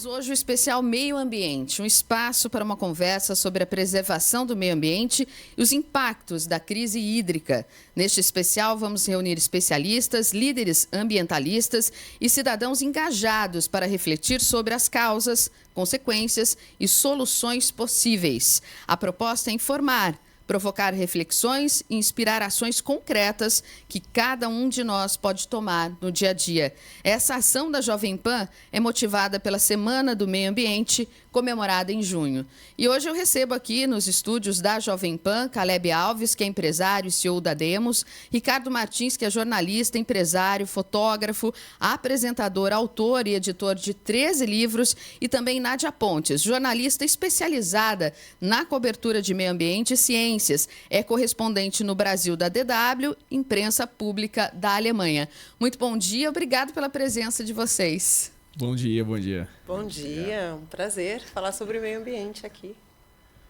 hoje o especial Meio Ambiente, um espaço para uma conversa sobre a preservação do meio ambiente e os impactos da crise hídrica. Neste especial, vamos reunir especialistas, líderes ambientalistas e cidadãos engajados para refletir sobre as causas, consequências e soluções possíveis. A proposta é informar, provocar reflexões e inspirar ações concretas que cada um de nós pode tomar no dia a dia. Essa ação da Jovem Pan é motivada pela Semana do Meio Ambiente, comemorada em junho. E hoje eu recebo aqui nos estúdios da Jovem Pan, Caleb Alves, que é empresário e CEO da Demos, Ricardo Martins, que é jornalista, empresário, fotógrafo, apresentador, autor e editor de 13 livros, e também Nádia Pontes, jornalista especializada na cobertura de meio ambiente e ciências. É correspondente no Brasil da DW, imprensa pública da Alemanha. Muito bom dia, obrigado pela presença de vocês. Bom dia, bom dia. Bom dia, um prazer falar sobre o meio ambiente aqui.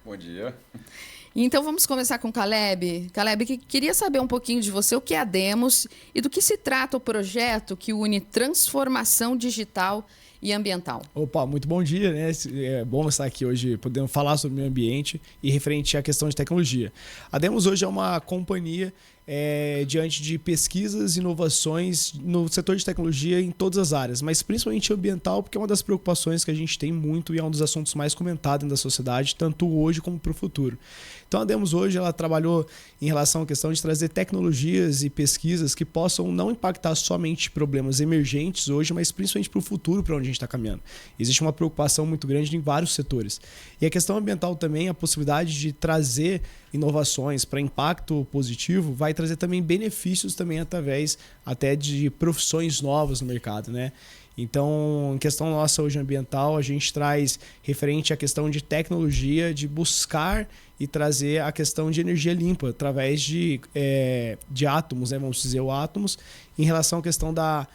Bom dia. Então vamos começar com o Caleb. Caleb, queria saber um pouquinho de você, o que é a Demos e do que se trata o projeto que une transformação digital e ambiental. Opa, muito bom dia, né? É bom estar aqui hoje podendo falar sobre o meio ambiente e referente à questão de tecnologia. A Demos hoje é uma companhia diante de pesquisas e inovações no setor de tecnologia em todas as áreas, mas principalmente ambiental, porque é uma das preocupações que a gente tem muito e é um dos assuntos mais comentados da sociedade, tanto hoje como para o futuro. Então a Demos hoje ela trabalhou em relação à questão de trazer tecnologias e pesquisas que possam não impactar somente problemas emergentes hoje, mas principalmente para o futuro, para onde a gente está caminhando. Existe uma preocupação muito grande em vários setores. E a questão ambiental também, a possibilidade de trazer inovações para impacto positivo, vai trazer também benefícios também através até de profissões novas no mercado, né? Então, em questão nossa hoje ambiental, a gente traz referente à questão de tecnologia, de buscar e trazer a questão de energia limpa através de átomos, né? Vamos dizer, o átomos, em relação à questão da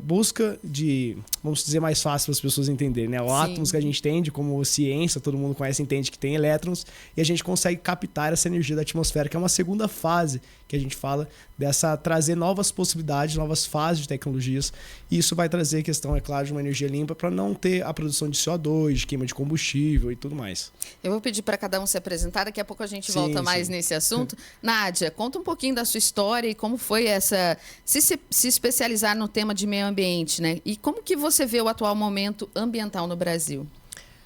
busca de, vamos dizer mais fácil para as pessoas entenderem, né? O átomos que a gente entende como ciência, todo mundo conhece, entende que tem elétrons, e a gente consegue captar essa energia da atmosfera, que é uma segunda fase que a gente fala dessa trazer novas possibilidades, novas fases de tecnologias, e isso vai trazer a questão, é claro, de uma energia limpa para não ter a produção de CO2, de queima de combustível e tudo mais. Eu vou pedir para cada um se apresentar, daqui a pouco a gente volta mais nesse assunto. Nádia, conta um pouquinho da sua história e como foi se especializar no tema de meio ambiente, né? E como que você vê o atual momento ambiental no Brasil?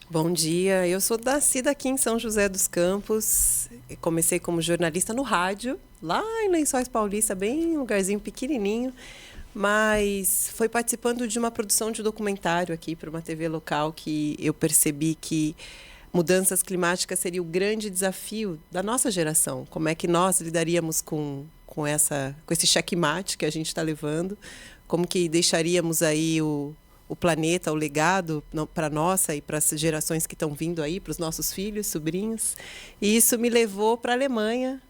Bom dia, eu sou nascida aqui em São José dos Campos, comecei como jornalista no rádio, lá em Lençóis Paulista, bem um lugarzinho pequenininho, mas foi participando de uma produção de documentário aqui para uma TV local que eu percebi que mudanças climáticas seria o grande desafio da nossa geração. Como é que nós lidaríamos com esse checkmate que a gente está levando, como que deixaríamos aí o planeta, o legado para nossa e para as gerações que estão vindo aí, para os nossos filhos, sobrinhos. E isso me levou para a Alemanha.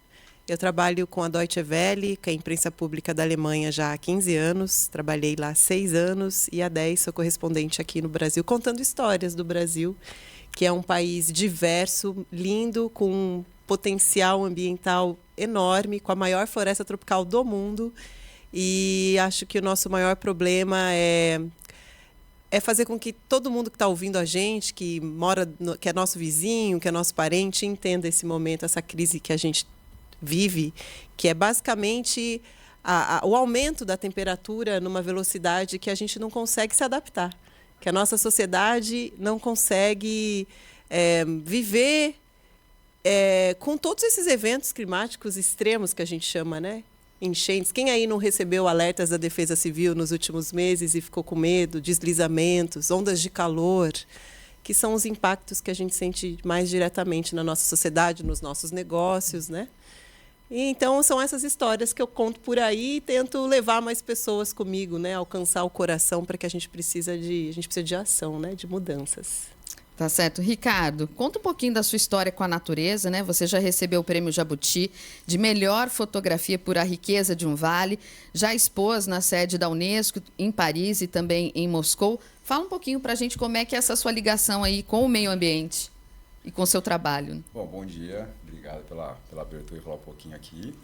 Eu trabalho com a Deutsche Welle, que é a imprensa pública da Alemanha já há 15 anos. Trabalhei lá há 6 anos e há 10 sou correspondente aqui no Brasil, contando histórias do Brasil, que é um país diverso, lindo, com um potencial ambiental enorme, com a maior floresta tropical do mundo. E acho que o nosso maior problema é fazer com que todo mundo que está ouvindo a gente, que que é nosso vizinho, que é nosso parente, entenda esse momento, essa crise que a gente vive, que é basicamente o aumento da temperatura numa velocidade que a gente não consegue se adaptar, que a nossa sociedade não consegue viver com todos esses eventos climáticos extremos que a gente chama, né? Enchentes. Quem aí não recebeu alertas da Defesa Civil nos últimos meses e ficou com medo? Deslizamentos, ondas de calor, que são os impactos que a gente sente mais diretamente na nossa sociedade, nos nossos negócios, né? E então são essas histórias que eu conto por aí e tento levar mais pessoas comigo, né? Alcançar o coração, para que a gente precisa de ação, né? De mudanças. Tá certo. Ricardo, conta um pouquinho da sua história com a natureza, né? Você já recebeu o Prêmio Jabuti de melhor fotografia por A Riqueza de um Vale, já expôs na sede da Unesco em Paris e também em Moscou. Fala um pouquinho para a gente como é que é essa sua ligação aí com o meio ambiente e com o seu trabalho. Bom dia. Obrigado pela abertura e falar um pouquinho aqui.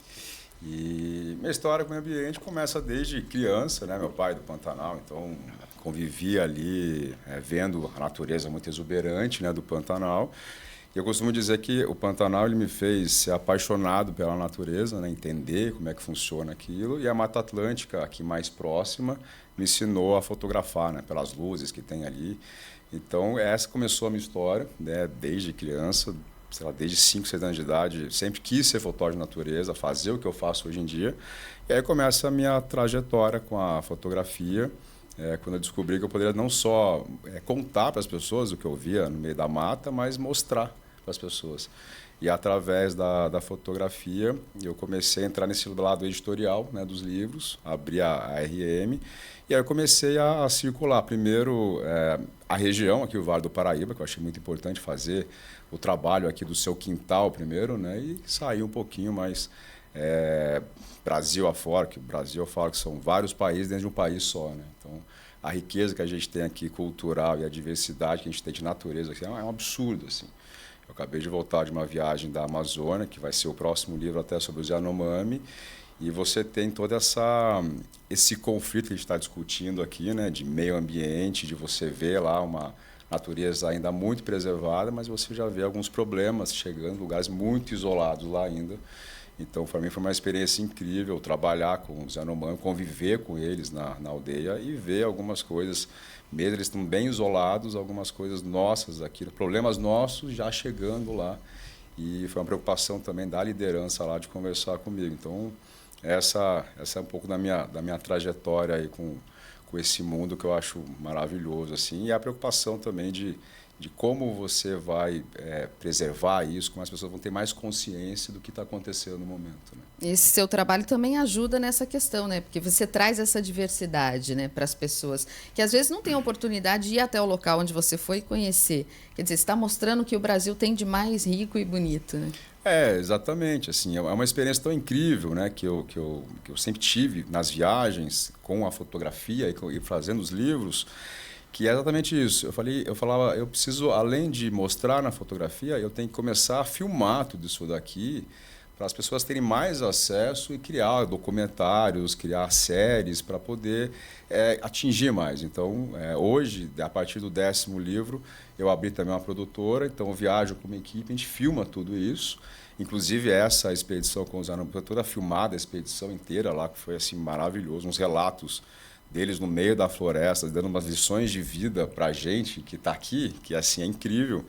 E minha história com o meio ambiente começa desde criança, né? Meu pai é do Pantanal, então convivi ali vendo a natureza muito exuberante, né, do Pantanal. E eu costumo dizer que o Pantanal ele me fez ser apaixonado pela natureza, né, entender como é que funciona aquilo. E a Mata Atlântica, aqui mais próxima, me ensinou a fotografar, né, pelas luzes que tem ali. Então, essa começou a minha história, né, desde criança, sei lá, desde 5, 6 anos de idade. Sempre quis ser fotógrafo de natureza, fazer o que eu faço hoje em dia. E aí começa a minha trajetória com a fotografia, quando eu descobri que eu poderia não só contar para as pessoas o que eu via no meio da mata, mas mostrar para as pessoas. E através da fotografia, eu comecei a entrar nesse lado editorial, né, dos livros, abri a RM, e aí eu comecei a circular. Primeiro, a região aqui, o Vale do Paraíba, que eu achei muito importante fazer o trabalho aqui do seu quintal primeiro, né, e sair um pouquinho mais Brasil afora, que o Brasil eu falo que são vários países dentro de um país só, né? Então, a riqueza que a gente tem aqui cultural e a diversidade que a gente tem de natureza aqui é um absurdo, assim. Eu acabei de voltar de uma viagem da Amazônia, que vai ser o próximo livro até sobre os Yanomami, e você tem todo esse conflito que a gente está discutindo aqui, né, de meio ambiente, de você ver lá uma natureza ainda muito preservada, mas você já vê alguns problemas chegando, lugares muito isolados lá ainda. Então, para mim, foi uma experiência incrível trabalhar com os Yanomami, conviver com eles na aldeia e ver algumas coisas, mesmo eles estão bem isolados, algumas coisas nossas aqui, problemas nossos já chegando lá. E foi uma preocupação também da liderança lá de conversar comigo. Então, essa é um pouco da minha trajetória aí com esse mundo que eu acho maravilhoso, assim, e a preocupação também de como você vai preservar isso, como as pessoas vão ter mais consciência do que está acontecendo no momento, né? Esse seu trabalho também ajuda nessa questão, né? Porque você traz essa diversidade, né, para as pessoas que às vezes não têm a oportunidade de ir até o local onde você foi conhecer. Quer dizer, você está mostrando que o Brasil tem de mais rico e bonito, né? Exatamente. Assim, é uma experiência tão incrível, né, que eu sempre tive nas viagens com a fotografia e fazendo os livros, que é exatamente isso. Eu falava, eu preciso, além de mostrar na fotografia, eu tenho que começar a filmar tudo isso daqui para as pessoas terem mais acesso e criar documentários, criar séries para poder atingir mais. Então, hoje, a partir do 10º livro, eu abri também uma produtora, então eu viajo com uma equipe, a gente filma tudo isso. Inclusive, essa expedição com os Yanomami, toda filmada, a expedição inteira lá, que foi assim, maravilhoso, uns relatos deles no meio da floresta, dando umas lições de vida para a gente que está aqui, que assim, é incrível.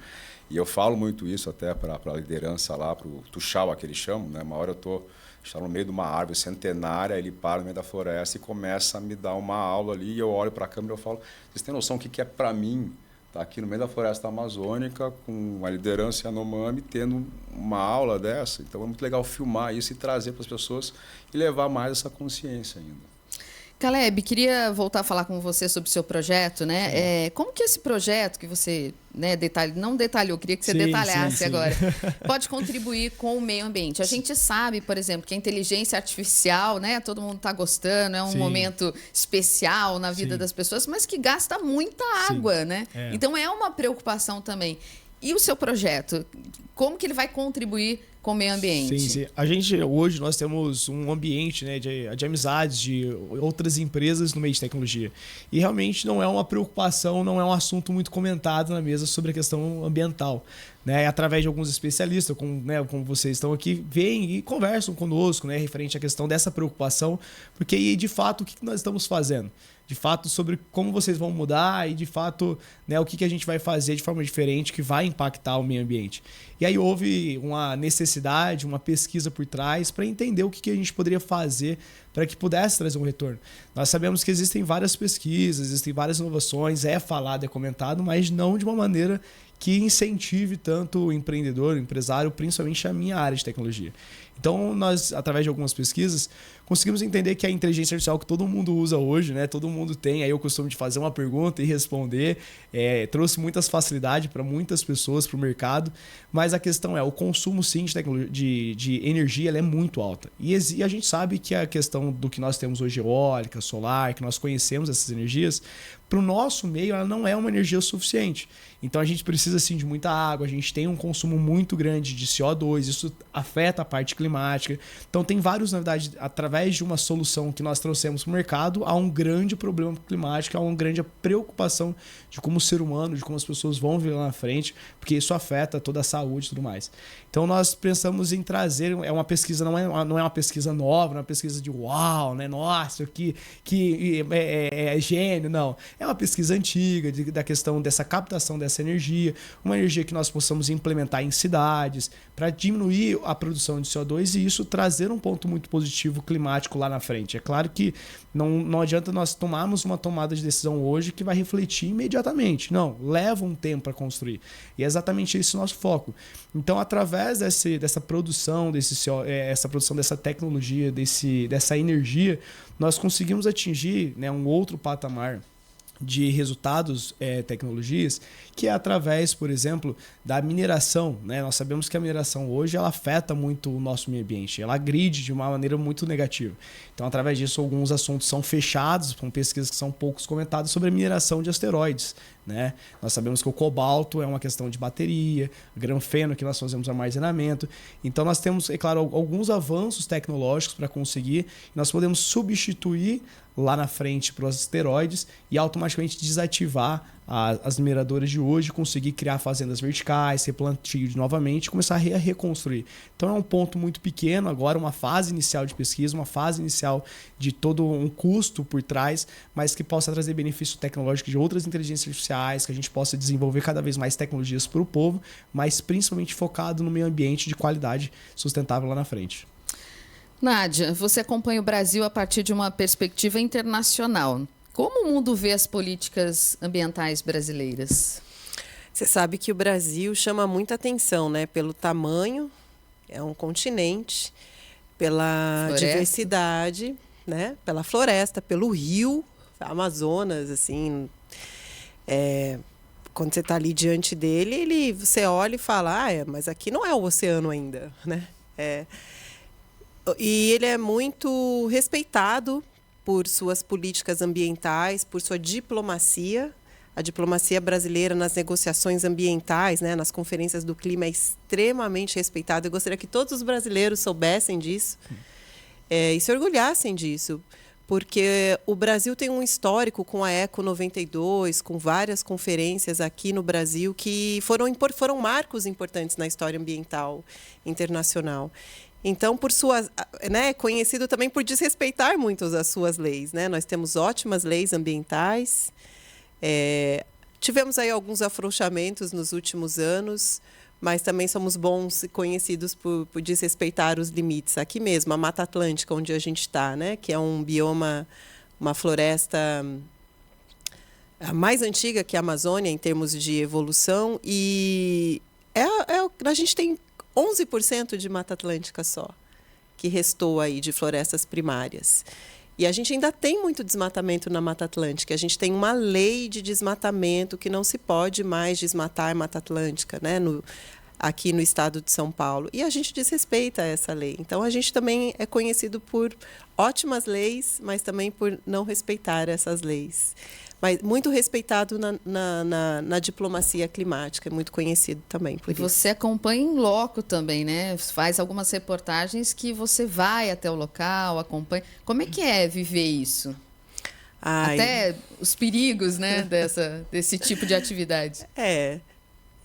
E eu falo muito isso até para a liderança lá, para o Tuxaua, que eles chamam, né? Uma hora eu estou no meio de uma árvore centenária, ele para no meio da floresta e começa a me dar uma aula ali, e eu olho para a câmera e eu falo, vocês têm noção do que é para mim estar aqui no meio da floresta amazônica, com a liderança Yanomami, tendo uma aula dessa? Então é muito legal filmar isso e trazer para as pessoas e levar mais essa consciência ainda. Caleb, queria voltar a falar com você sobre o seu projeto, né? Como que esse projeto que você não detalhou, queria que você detalhasse agora, pode contribuir com o meio ambiente? A gente sabe, por exemplo, que a inteligência artificial, né, todo mundo está gostando, é um momento especial na vida das pessoas, mas que gasta muita água, né? Então é uma preocupação também. E o seu projeto, como que ele vai contribuir com o meio ambiente? Sim. Hoje nós temos um ambiente, né, de amizades, de outras empresas no meio de tecnologia. E realmente não é uma preocupação, não é um assunto muito comentado na mesa sobre a questão ambiental. Né? Através de alguns especialistas, como vocês estão aqui, vêm e conversam conosco, né, referente à questão dessa preocupação, porque de fato o que nós estamos fazendo? De fato, sobre como vocês vão mudar e, de fato, né, o que a gente vai fazer de forma diferente que vai impactar o meio ambiente. E aí houve uma necessidade, uma pesquisa por trás para entender o que a gente poderia fazer para que pudesse trazer um retorno. Nós sabemos que existem várias pesquisas, existem várias inovações, é falado, é comentado, mas não de uma maneira que incentive tanto o empreendedor, o empresário, principalmente a minha área de tecnologia. Então, nós, através de algumas pesquisas, conseguimos entender que a inteligência artificial que todo mundo usa hoje, né, todo mundo tem, aí eu costumo de fazer uma pergunta e responder, trouxe muitas facilidades para muitas pessoas, para o mercado, mas a questão é, o consumo sim de energia ela é muito alta. E a gente sabe que a questão do que nós temos hoje, eólica, solar, que nós conhecemos essas energias, para o nosso meio ela não é uma energia suficiente. Então a gente precisa sim de muita água, a gente tem um consumo muito grande de CO2, isso afeta a parte climática, climática. Então tem várias, na verdade, através de uma solução que nós trouxemos para o mercado, há um grande problema climático, há uma grande preocupação de como o ser humano, de como as pessoas vão viver lá na frente, porque isso afeta toda a saúde e tudo mais. Então nós pensamos em trazer, é uma pesquisa, não é uma pesquisa nova, não é uma pesquisa de uau, né? Nossa, que é gênio, não. É uma pesquisa antiga da questão dessa captação dessa energia, uma energia que nós possamos implementar em cidades para diminuir a produção de CO2 e isso trazer um ponto muito positivo climático lá na frente. É claro que não adianta nós tomarmos uma tomada de decisão hoje que vai refletir imediatamente. Não, leva um tempo para construir. E é exatamente esse o nosso foco. Então, através dessa produção, essa produção dessa tecnologia, dessa energia, nós conseguimos atingir, né, um outro patamar de resultados, tecnologias, que é através, por exemplo, da mineração, né? Nós sabemos que a mineração hoje ela afeta muito o nosso meio ambiente, ela agride de uma maneira muito negativa. Então, através disso, alguns assuntos são fechados, com pesquisas que são poucos comentadas sobre a mineração de asteroides, né? Nós sabemos que o cobalto é uma questão de bateria, o granfeno que nós fazemos armazenamento. Então, nós temos, é claro, alguns avanços tecnológicos para conseguir, nós podemos substituir lá na frente para os asteroides e automaticamente desativar as mineradoras de hoje, conseguir criar fazendas verticais, replantio novamente e começar a reconstruir. Então é um ponto muito pequeno agora, uma fase inicial de pesquisa, uma fase inicial de todo um custo por trás, mas que possa trazer benefício tecnológico de outras inteligências artificiais, que a gente possa desenvolver cada vez mais tecnologias para o povo, mas principalmente focado no meio ambiente de qualidade sustentável lá na frente. Nádia, você acompanha o Brasil a partir de uma perspectiva internacional. Como o mundo vê as políticas ambientais brasileiras? Você sabe que o Brasil chama muita atenção, né? Pelo tamanho, é um continente, pela diversidade, né? Pela floresta, pelo rio, Amazonas, assim. Quando você está ali diante dele, você olha e fala, mas aqui não é o oceano ainda, né? E ele é muito respeitado por suas políticas ambientais, por sua diplomacia. A diplomacia brasileira nas negociações ambientais, né, nas conferências do clima, é extremamente respeitada. Eu gostaria que todos os brasileiros soubessem disso e se orgulhassem disso, porque o Brasil tem um histórico com a Eco 92, com várias conferências aqui no Brasil que foram marcos importantes na história ambiental internacional. Então, conhecido também por desrespeitar muito as suas leis, né? Nós temos ótimas leis ambientais. Tivemos aí alguns afrouxamentos nos últimos anos, mas também somos bons e conhecidos por desrespeitar os limites. Aqui mesmo, a Mata Atlântica, onde a gente está, né? Que é um bioma, uma floresta a mais antiga que a Amazônia em termos de evolução. E a gente tem 11% de Mata Atlântica só, que restou aí de florestas primárias. E a gente ainda tem muito desmatamento na Mata Atlântica. A gente tem uma lei de desmatamento que não se pode mais desmatar a Mata Atlântica, né? Aqui no estado de São Paulo. E a gente desrespeita essa lei. Então, a gente também é conhecido por ótimas leis, mas também por não respeitar essas leis. Mas muito respeitado na diplomacia climática, é muito conhecido também por isso. Você acompanha em loco também, né? Faz algumas reportagens que você vai até o local, acompanha. Como é que é viver isso? Até os perigos, né, desse tipo de atividade.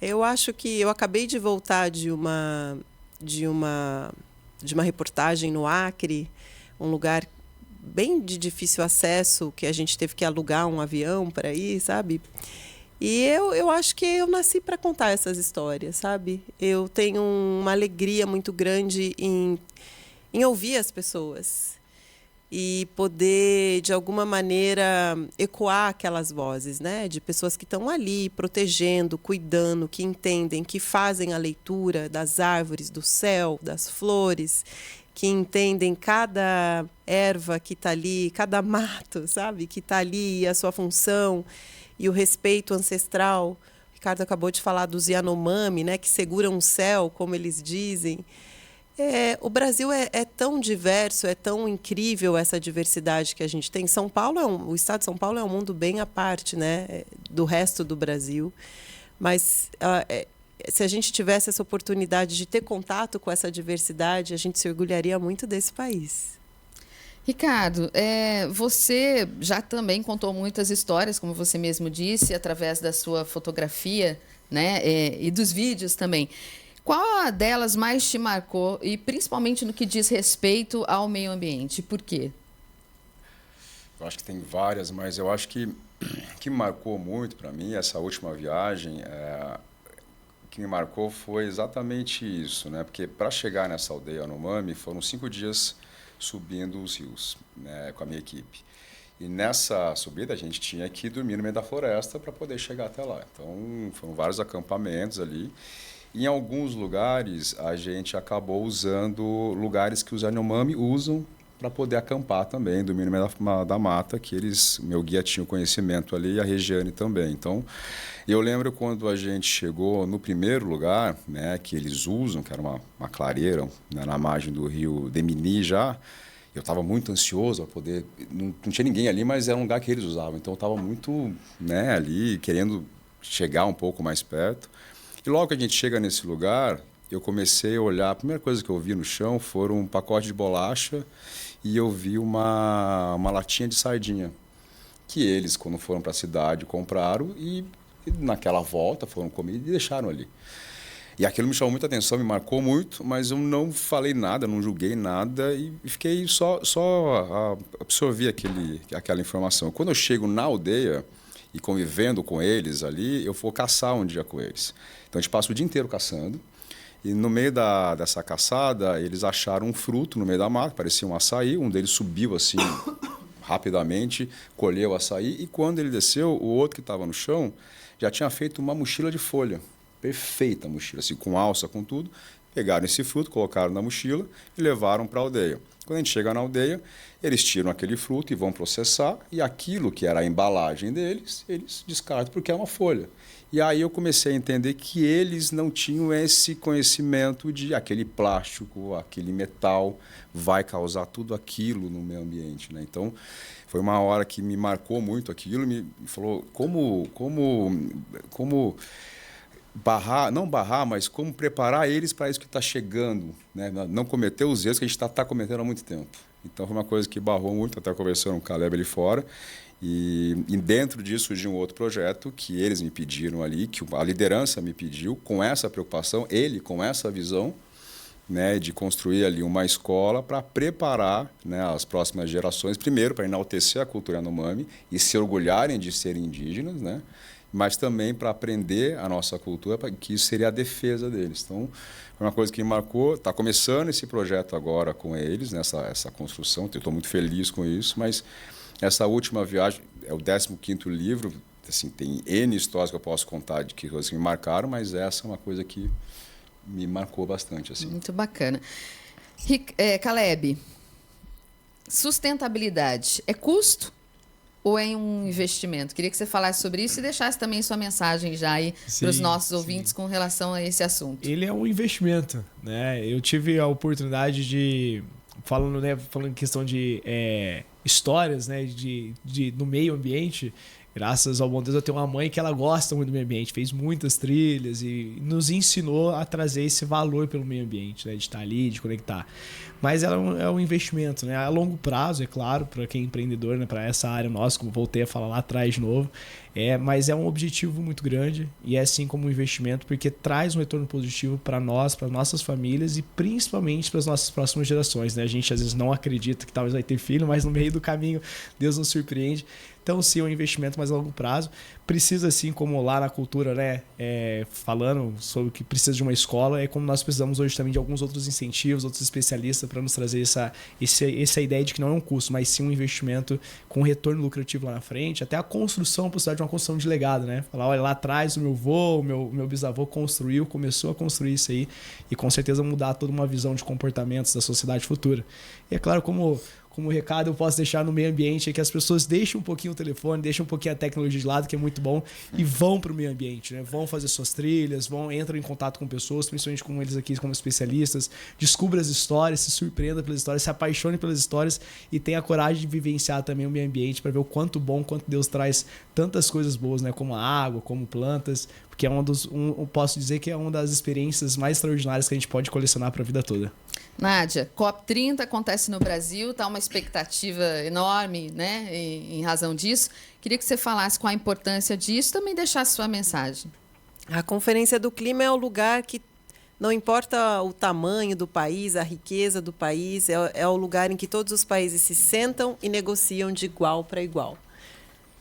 Eu acho que eu acabei de voltar de uma reportagem no Acre, um lugar bem de difícil acesso, que a gente teve que alugar um avião para ir, sabe? E eu acho que eu nasci para contar essas histórias, sabe? Eu tenho uma alegria muito grande em ouvir as pessoas e poder, de alguma maneira, ecoar aquelas vozes, né? De pessoas que estão ali protegendo, cuidando, que entendem, que fazem a leitura das árvores, do céu, das flores, que entendem cada erva que está ali, cada mato, sabe? Que está ali, a sua função e o respeito ancestral. O Ricardo acabou de falar dos Yanomami, né? Que seguram o céu, como eles dizem. O Brasil é tão diverso, é tão incrível essa diversidade que a gente tem. São Paulo o estado de São Paulo é um mundo bem à parte, né, do resto do Brasil. Mas se a gente tivesse essa oportunidade de ter contato com essa diversidade, a gente se orgulharia muito desse país. Ricardo, você já também contou muitas histórias, como você mesmo disse, através da sua fotografia, né, e dos vídeos também. Qual a delas mais te marcou, e principalmente no que diz respeito ao meio ambiente? Por quê? Eu acho que tem várias, mas eu acho que marcou muito para mim essa última viagem. O que me marcou foi exatamente isso, né? Porque para chegar nessa aldeia Yanomami foram 5 dias subindo os rios, né, com a minha equipe. E nessa subida a gente tinha que dormir no meio da floresta para poder chegar até lá. Então foram vários acampamentos ali. Em alguns lugares a gente acabou usando lugares que os Yanomami usam para poder acampar também, dormir no meio da mata, que meu guia tinha o conhecimento ali e a Regiane também. Então, eu lembro quando a gente chegou no primeiro lugar, né, que eles usam, que era uma clareira, né, na margem do rio Demini já, eu estava muito ansioso para poder... Não tinha ninguém ali, mas era um lugar que eles usavam. Então, eu estava muito, né, ali, querendo chegar um pouco mais perto. E logo que a gente chega nesse lugar, eu comecei a olhar... A primeira coisa que eu vi no chão foram um pacote de bolacha e eu vi uma latinha de sardinha, que eles, quando foram para a cidade, compraram e naquela volta foram comer e deixaram ali. E aquilo me chamou muita atenção, me marcou muito, mas eu não falei nada, não julguei nada e fiquei só a absorver aquela informação. Quando eu chego na aldeia e convivendo com eles ali, eu vou caçar um dia com eles. Então a gente passa o dia inteiro caçando. E no meio dessa caçada, eles acharam um fruto no meio da mata, parecia um açaí. Um deles subiu assim rapidamente, colheu o açaí. E quando ele desceu, o outro que estava no chão já tinha feito uma mochila de folha. Perfeita a mochila, assim, com alça, com tudo. Pegaram esse fruto, colocaram na mochila e levaram para a aldeia. Quando a gente chega na aldeia, eles tiram aquele fruto e vão processar. E aquilo que era a embalagem deles, eles descartam porque é uma folha. E aí eu comecei a entender que eles não tinham esse conhecimento de aquele plástico, aquele metal vai causar tudo aquilo no meio ambiente, né? Então, foi uma hora que me marcou muito aquilo, me falou como mas como preparar eles para isso que está chegando, né? Não cometer os erros que a gente está cometendo há muito tempo. Então, foi uma coisa que barrou muito, até conversando com o Caleb ali fora. E dentro disso surgiu um outro projeto que eles me pediram ali, que a liderança me pediu, com essa preocupação, ele com essa visão, né, de construir ali uma escola para preparar, né, as próximas gerações, primeiro para enaltecer a cultura Yanomami e se orgulharem de serem indígenas, né, mas também para aprender a nossa cultura, que isso seria a defesa deles. Então, foi uma coisa que me marcou. Está começando esse projeto agora com eles, essa construção, eu estou muito feliz com isso, mas... Essa última viagem é o 15º livro, assim, tem N histórias que eu posso contar de que coisas que me marcaram, mas essa é uma coisa que me marcou bastante. Assim. Muito bacana. Caleb, sustentabilidade é custo ou é um investimento? Queria que você falasse sobre isso e deixasse também sua mensagem já aí para os nossos ouvintes com relação a esse assunto. Ele é um investimento, né? Eu tive a oportunidade de... Falando em questão de histórias, né, no meio ambiente, graças ao bom Deus eu tenho uma mãe que ela gosta muito do meio ambiente, fez muitas trilhas e nos ensinou a trazer esse valor pelo meio ambiente, né, de estar ali, de conectar. Mas ela é um investimento, né, a longo prazo, é claro, para quem é empreendedor, né, para essa área nossa, como voltei a falar lá atrás de novo, mas é um objetivo muito grande e é assim como um investimento porque traz um retorno positivo para nós, para nossas famílias e principalmente para as nossas próximas gerações, né? A gente às vezes não acredita que talvez vai ter filho, mas no meio do caminho Deus nos surpreende. Então, sim, é um investimento mais a longo prazo. Precisa, assim como lá na cultura, né, falando sobre que precisa de uma escola, é como nós precisamos hoje também de alguns outros incentivos, outros especialistas para nos trazer essa ideia de que não é um custo, mas sim um investimento com retorno lucrativo lá na frente, até a construção, a possibilidade de uma construção de legado, né? Falar, olha, lá atrás o meu avô, o meu bisavô começou a construir isso aí e com certeza mudar toda uma visão de comportamentos da sociedade futura. E é claro, como recado eu posso deixar no meio ambiente é que as pessoas deixem um pouquinho o telefone, deixem um pouquinho a tecnologia de lado, que é muito bom, e vão para o meio ambiente, né? Vão fazer suas trilhas, entram em contato com pessoas, principalmente com eles aqui como especialistas, descubra as histórias, se surpreenda pelas histórias, se apaixone pelas histórias e tenha a coragem de vivenciar também o meio ambiente para ver o quanto Deus traz tantas coisas boas, né? Como a água, como plantas, porque porque é posso dizer que é uma das experiências mais extraordinárias que a gente pode colecionar para a vida toda. Nádia, COP30 acontece no Brasil, está uma expectativa enorme, né, em razão disso. Queria que você falasse qual a importância disso e também deixasse sua mensagem. A Conferência do Clima é o lugar que, não importa o tamanho do país, a riqueza do país, é o lugar em que todos os países se sentam e negociam de igual para igual.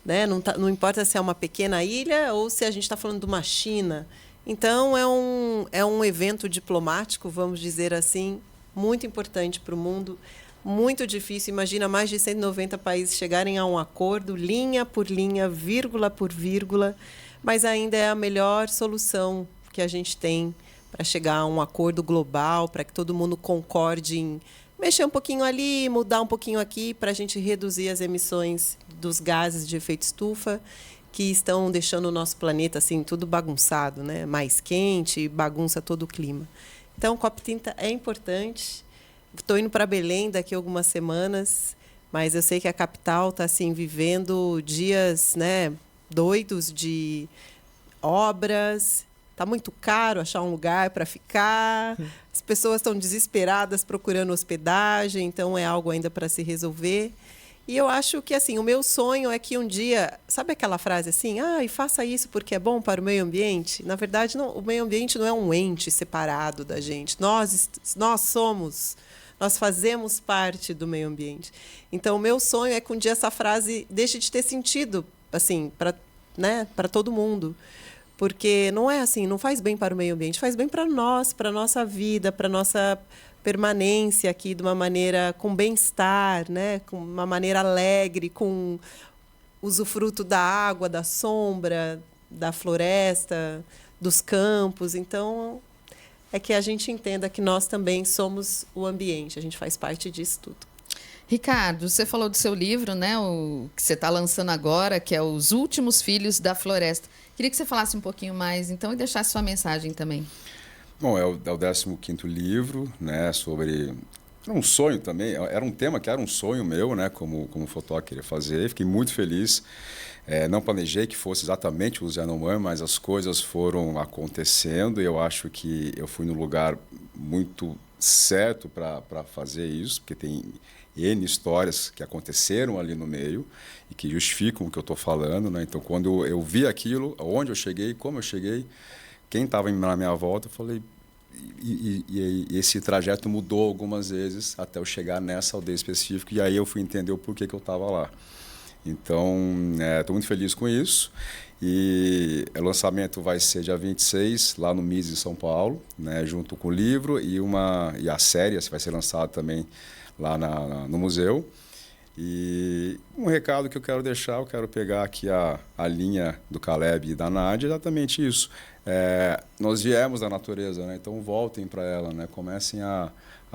Né? Não importa se é uma pequena ilha ou se a gente está falando de uma China. Então, é um evento diplomático, vamos dizer assim, muito importante para o mundo, muito difícil. Imagina mais de 190 países chegarem a um acordo, linha por linha, vírgula por vírgula, mas ainda é a melhor solução que a gente tem para chegar a um acordo global, para que todo mundo concorde em mexer um pouquinho ali, mudar um pouquinho aqui, para a gente reduzir as emissões dos gases de efeito estufa, que estão deixando o nosso planeta assim tudo bagunçado, né? Mais quente, bagunça todo o clima. Então, COP30 é importante. Estou indo para Belém daqui a algumas semanas, mas eu sei que a capital está assim, vivendo dias, né, doidos de obras. Está muito caro achar um lugar para ficar. As pessoas estão desesperadas procurando hospedagem, então é algo ainda para se resolver. E eu acho que assim, o meu sonho é que um dia, sabe aquela frase assim, e faça isso porque é bom para o meio ambiente? Na verdade, não, o meio ambiente não é um ente separado da gente. Nós fazemos parte do meio ambiente. Então, o meu sonho é que um dia essa frase deixe de ter sentido, assim, para todo mundo. Porque não é assim, não faz bem para o meio ambiente, faz bem para nós, para a nossa vida, para a nossa permanência aqui de uma maneira com bem-estar, né? Com uma maneira alegre, com usufruto da água, da sombra, da floresta, dos campos. Então, é que a gente entenda que nós também somos o ambiente, a gente faz parte disso tudo. Ricardo, você falou do seu livro, né, o que você está lançando agora, que é Os Últimos Filhos da Floresta. Queria que você falasse um pouquinho mais, então, e deixasse sua mensagem também. Bom, é o 15º livro, né, sobre... Era um sonho também, era um tema que era um sonho meu, né, como fotógrafo queria fazer. Fiquei muito feliz. Não planejei que fosse exatamente o Yanomami, mas as coisas foram acontecendo e eu acho que eu fui no lugar muito certo para fazer isso, porque tem N histórias que aconteceram ali no meio e que justificam o que eu estou falando, né? Então, quando eu vi aquilo, onde eu cheguei, como eu cheguei, quem estava na minha volta, eu falei... E esse trajeto mudou algumas vezes até eu chegar nessa aldeia específica e aí eu fui entender o porquê que eu estava lá. Então, estou muito feliz com isso. E o lançamento vai ser dia 26, lá no MIS em São Paulo, né, junto com o livro e a série vai ser lançada também lá no museu. E um recado que eu quero deixar, eu quero pegar aqui a linha do Caleb e da Nádia, exatamente isso. Nós viemos da natureza, né? Então voltem para ela, né? Comecem a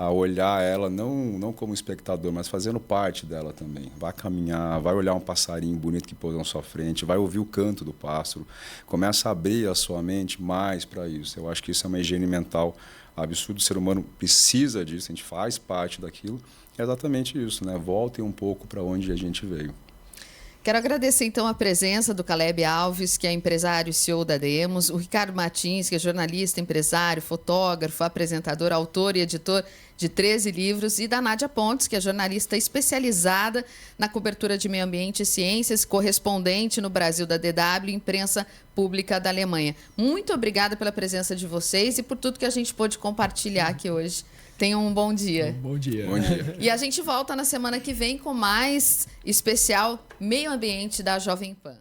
olhar ela não como espectador, mas fazendo parte dela também. Vai caminhar, vai olhar um passarinho bonito que pousa na sua frente, vai ouvir o canto do pássaro, começa a abrir a sua mente mais para isso. Eu acho que isso é uma higiene mental absurda, o ser humano precisa disso, a gente faz parte daquilo. É exatamente isso, né? Voltem um pouco para onde a gente veio. Quero agradecer, então, a presença do Caleb Alves, que é empresário e CEO da Demos, o Ricardo Martins, que é jornalista, empresário, fotógrafo, apresentador, autor e editor de 13 livros, e da Nádia Pontes, que é jornalista especializada na cobertura de meio ambiente e ciências, correspondente no Brasil da DW, imprensa pública da Alemanha. Muito obrigada pela presença de vocês e por tudo que a gente pôde compartilhar aqui hoje. Tenham um bom dia. Bom dia. Bom dia. E a gente volta na semana que vem com mais especial Meio Ambiente da Jovem Pan.